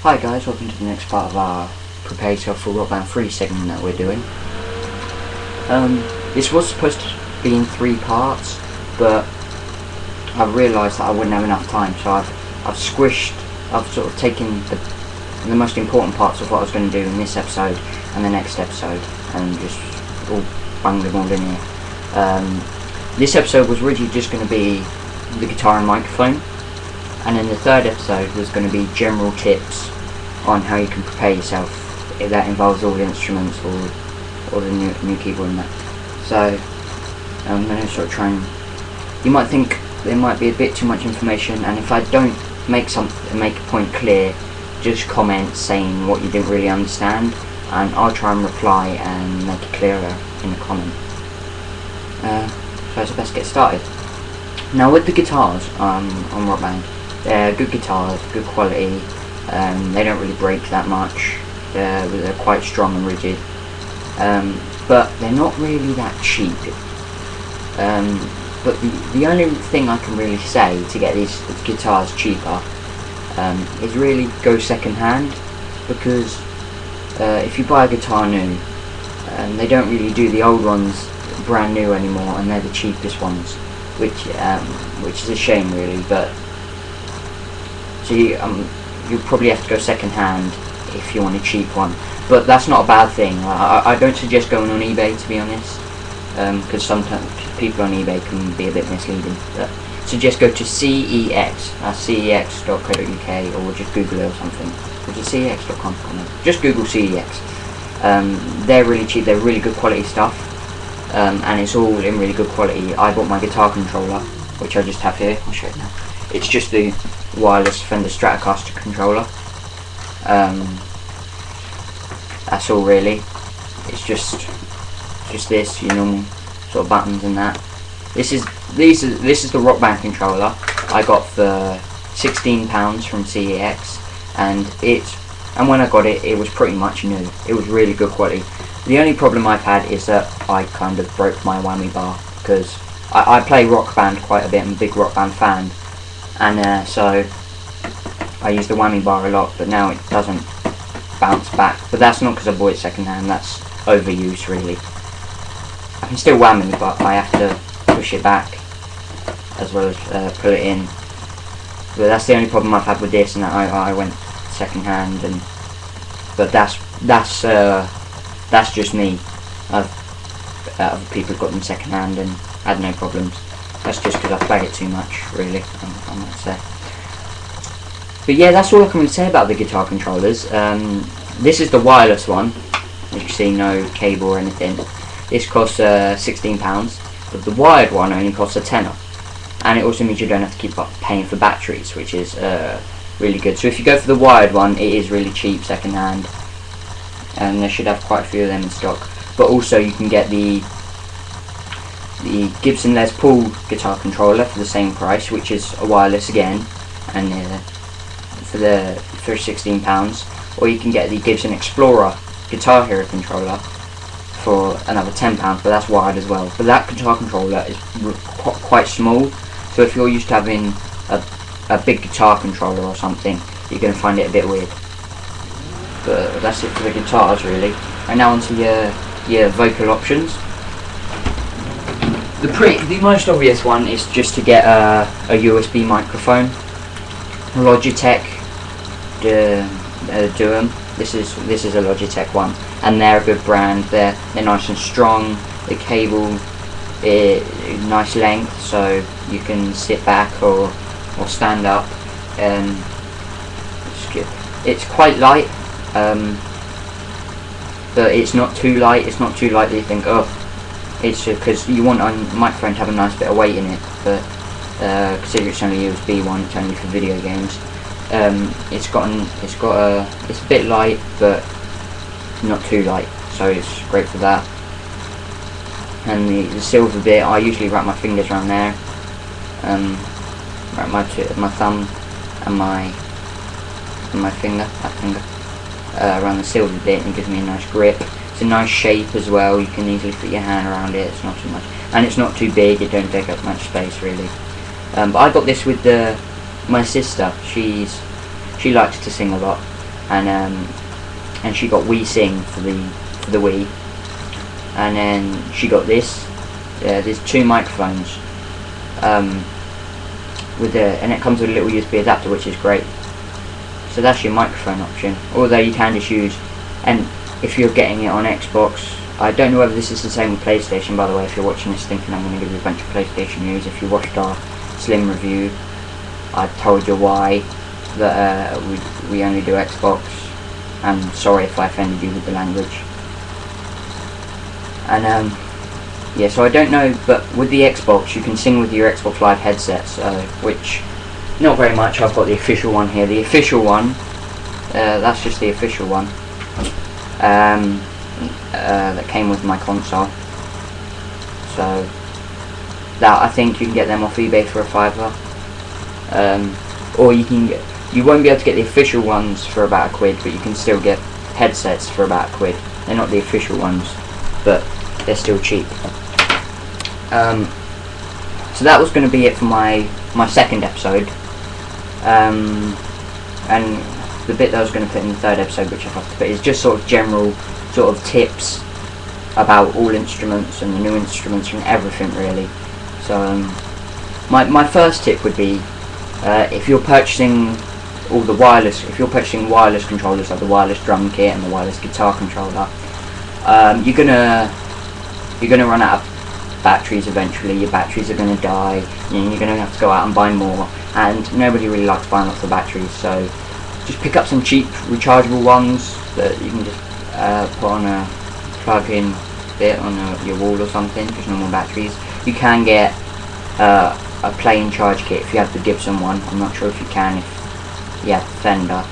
Hi guys, welcome to the next part of our Prepare Yourself for Rock Band 3 segment that we're doing. This was supposed to be in 3 parts, but I've realised that I wouldn't have enough time, so I've sort of taken the most important parts of what I was going to do in this episode and the next episode, and just all banged them all in here. This episode was really just going to be the guitar and microphone, and then the third episode was going to be general tips on how you can prepare yourself, if that involves all the instruments or the new keyboard and that. So I'm going to sort of try and, you might think there might be a bit too much information, and if I don't make a point clear, just comment saying what you didn't really understand, and I'll try and reply and make it clearer in a comment. So let's best get started. Now with the guitars on Rock Band, they're good guitars, good quality. They don't really break that much. They're quite strong and rigid, but they're not really that cheap. But the only thing I can really say to get these guitars cheaper is really go second hand, because if you buy a guitar new, they don't really do the old ones brand new anymore, and they're the cheapest ones, which is a shame really. But so you'll probably have to go second hand if you want a cheap one, but that's not a bad thing. I don't suggest going on eBay, to be honest, because sometimes people on eBay can be a bit misleading. But suggest go to CEX, cex.co.uk, or just Google it or something. Or just cex.com. Just Google CEX. They're really cheap. They're really good quality stuff, and it's all in really good quality. I bought my guitar controller, which I just have here. I'll show you now. It's just the wireless Fender Stratocaster controller. That's all really. It's just this, your normal sort of buttons and that. This is the Rock Band controller I got for £16 from CEX, and when I got it, it was pretty much new. It was really good quality. The only problem I've had is that I kind of broke my whammy bar, because I play Rock Band quite a bit. I'm a big Rock Band fan, and so I use the whammy bar a lot, but now it doesn't bounce back. But that's not because I bought it second hand, that's overuse really. I can still whammy, but I have to push it back as well as pull it in. But that's the only problem I've had with this, and that I went second hand, but that's just me. Other people have got them second hand and had no problems. That's just because I play it too much, really, I might say. But yeah, that's all I can really say about the guitar controllers. This is the wireless one. As you can see, no cable or anything. This costs £16, but the wired one only costs a tenner. And it also means you don't have to keep paying for batteries, which is really good. So if you go for the wired one, it is really cheap second hand, and they should have quite a few of them in stock. But also you can get the Gibson Les Paul guitar controller for the same price, which is a wireless again, and for £16, or you can get the Gibson Explorer Guitar Hero controller for another £10, but that's wired as well. But that guitar controller is quite small, so if you're used to having a big guitar controller or something, you're going to find it a bit weird. But that's it for the guitars really. And now onto your vocal options. The most obvious one is just to get a USB microphone. Logitech Duum. This is a Logitech one, and they're a good brand. They're nice and strong. The cable is nice length, so you can sit back or stand up. It's quite light, but it's not too light. It's not too light that you think, oh, it's because you want a microphone to have a nice bit of weight in it. But considering it's only a USB one, it's only for video games. It's a bit light, but not too light, so it's great for that. And the silver bit, I usually wrap my fingers around there, wrap my thumb and my finger, around the silver bit, and it gives me a nice grip. It's a nice shape as well. You can easily fit your hand around it. It's not too much, and it's not too big. It don't take up much space really. But I got this with my sister. She likes to sing a lot, and she got Wii Sing for the Wii, and then she got this. There's 2 microphones, and it comes with a little USB adapter, which is great. So that's your microphone option. Although you can just use, and if you're getting it on Xbox, I don't know whether this is the same with PlayStation, by the way, if you're watching this thinking I'm going to give you a bunch of PlayStation news. If you watched our Slim review, I told you why, that we only do Xbox. I'm sorry if I offended you with the language. And yeah, so I don't know, but with the Xbox you can sing with your Xbox Live headsets, which, not very much. I've got the official one here. The official one, that's just the official one, that came with my console. So that, I think you can get them off eBay for a £5, or you won't be able to get the official ones for about £1, but you can still get headsets for about £1. They're not the official ones, but they're still cheap. So that was going to be it for my second episode, and the bit that I was going to put in the third episode, which I have to put, is just sort of general sort of tips about all instruments and the new instruments and everything really. So my first tip would be, if you're purchasing wireless controllers, like the wireless drum kit and the wireless guitar controller, you're gonna run out of batteries eventually. Your batteries are gonna die, and you're gonna have to go out and buy more, and nobody really likes buying lots of batteries. So just pick up some cheap rechargeable ones that you can just put on a plug-in bit on your wall or something, just normal batteries. You can get a plain charge kit if you have the Gibson one. I'm not sure if you can if you have the Fender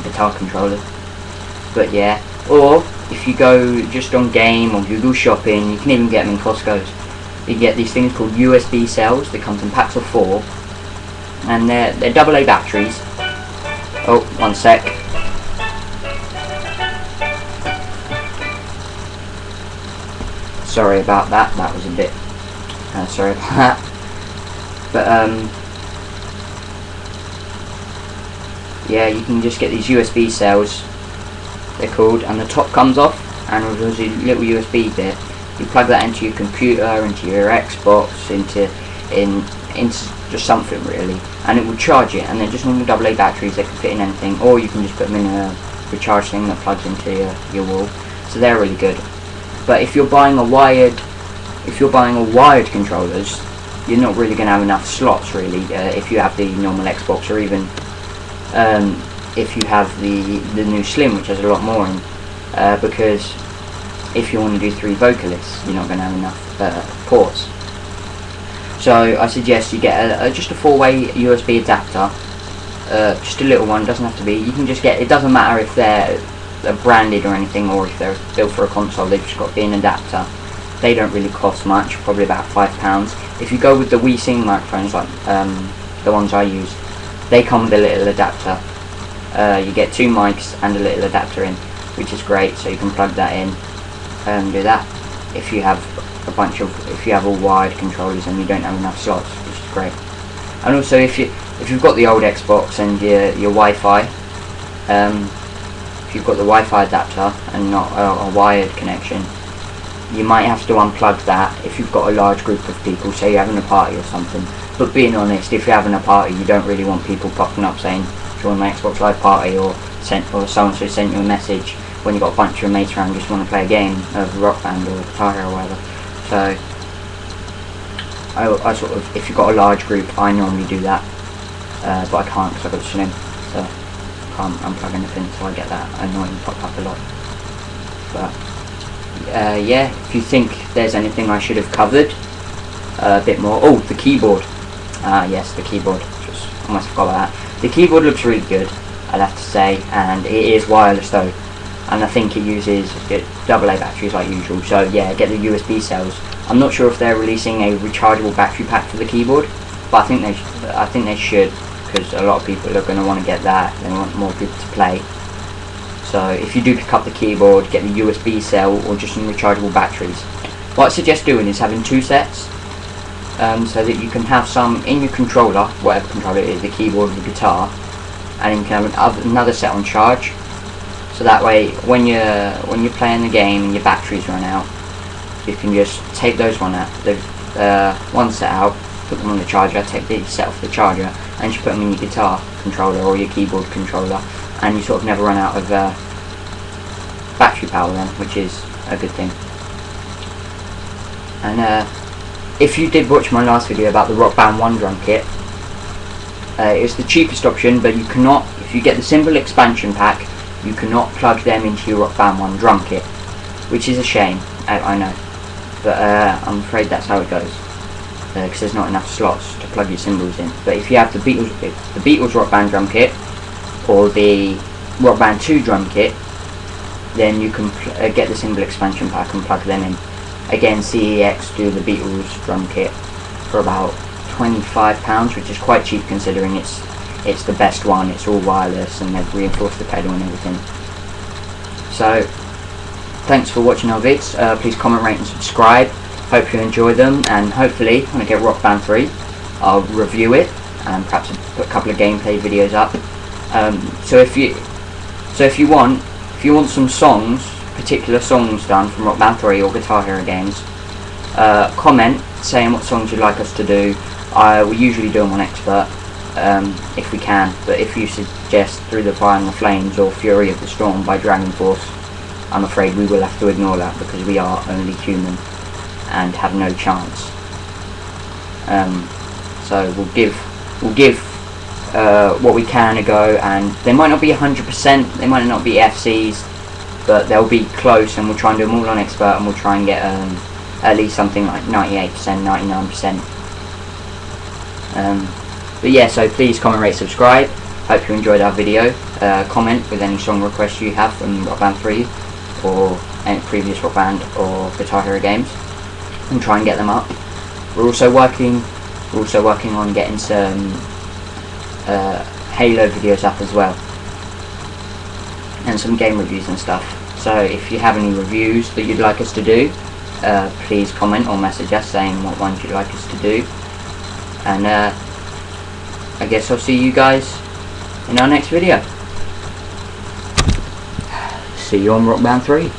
guitar controller, but yeah. Or if you go just on Game or Google Shopping, you can even get them in Costco's. You get these things called USB cells that comes in packs of 4, and they're AA batteries. Oh, one sec. Sorry about that. That was a bit. Sorry about that. But yeah, you can just get these USB cells. They're called, and the top comes off, and there's a little USB bit. You plug that into your computer, into your Xbox, into just something really, and it will charge it. And they're just normal AA batteries. They can fit in anything, or you can just put them in a recharge thing that plugs into your wall. So they're really good. But if you're buying wired controllers, you're not really going to have enough slots really. If you have the normal Xbox, or even if you have the new Slim, which has a lot more in, because if you want to do 3 vocalists, you're not going to have enough ports. So I suggest you get just a 4-way USB adapter, just a little one. Doesn't have to be. You can just get. It doesn't matter if they're branded or anything, or if they're built for a console. They've just got to be an adapter. They don't really cost much, probably about £5. If you go with the Wii Sing microphones, like the ones I use, they come with a little adapter. You get 2 mics and a little adapter in, which is great. So you can plug that in and do that. If you have if you have all wired controllers and you don't have enough slots, which is great. And also, if you've got the old Xbox and your Wi-Fi, if you've got the Wi-Fi adapter and not a wired connection, you might have to unplug that if you've got a large group of people, say you're having a party or something. But being honest, if you're having a party, you don't really want people popping up saying, join my Xbox Live party, or so-and-so sent you a message when you've got a bunch of your mates around just want to play a game of Rock Band or Guitar Hero or whatever. So I sort of, if you've got a large group, I normally do that, but I can't because I've got a Slim, so I can't unplug anything, so I get that annoying pop up a lot. But yeah, if you think there's anything I should have covered a bit more. Oh, the keyboard. Yes, the keyboard. Just almost forgot about that. The keyboard looks really good, I'd have to say, and it is wireless though, and I think it uses AA batteries like usual. So yeah, get the USB cells. I'm not sure if they're releasing a rechargeable battery pack for the keyboard, but I think they should, because a lot of people are going to want to get that. They want more people to play. So if you do pick up the keyboard, get the USB cell or just some rechargeable batteries. What I suggest doing is having 2 sets, so that you can have some in your controller, whatever controller it is, the keyboard or the guitar, and then you can have another set on charge. So that way, when you're playing the game and your batteries run out, you can just take those one set out, put them on the charger, take the set off the charger, and just put them in your guitar controller or your keyboard controller, and you sort of never run out of battery power then, which is a good thing. And if you did watch my last video about the Rock Band 1 drum kit, it's the cheapest option, but you cannot, if you get the Symbol expansion pack, you cannot plug them into your Rock Band 1 drum kit, which is a shame, I know, but I'm afraid that's how it goes, because there's not enough slots to plug your cymbals in. But if you have the Beatles Rock Band drum kit, or the Rock Band 2 drum kit, then you can get the Symbol expansion pack and plug them in. Again, CEX do the Beatles drum kit for about £25, which is quite cheap considering it's the best one. It's all wireless and they've reinforced the pedal and everything. So thanks for watching our vids. Please comment, rate and subscribe. Hope you enjoy them, and hopefully when I get Rock Band 3 I'll review it and perhaps put a couple of gameplay videos up. So if you want some songs, particular songs done from Rock Band 3 or Guitar Hero games, comment saying what songs you'd like us to do. We usually do them on Expert, if we can, but if you suggest Through the Fire and the Flames or Fury of the Storm by Dragon Force, I'm afraid we will have to ignore that because we are only human and have no chance. So we'll give what we can a go, and they might not be 100%, they might not be FCs, but they'll be close, and we'll try and do them all on Expert, and we'll try and get at least something like 98%, 99%. But yeah, so please comment, rate, subscribe. Hope you enjoyed our video. Comment with any song requests you have from Rock Band 3 or any previous Rock Band or Guitar Hero games, and try and get them up. We're also working on getting some Halo videos up as well, and some game reviews and stuff. So if you have any reviews that you'd like us to do, please comment or message us saying what ones you'd like us to do. And I guess I'll see you guys in our next video. See you on Rock Band 3.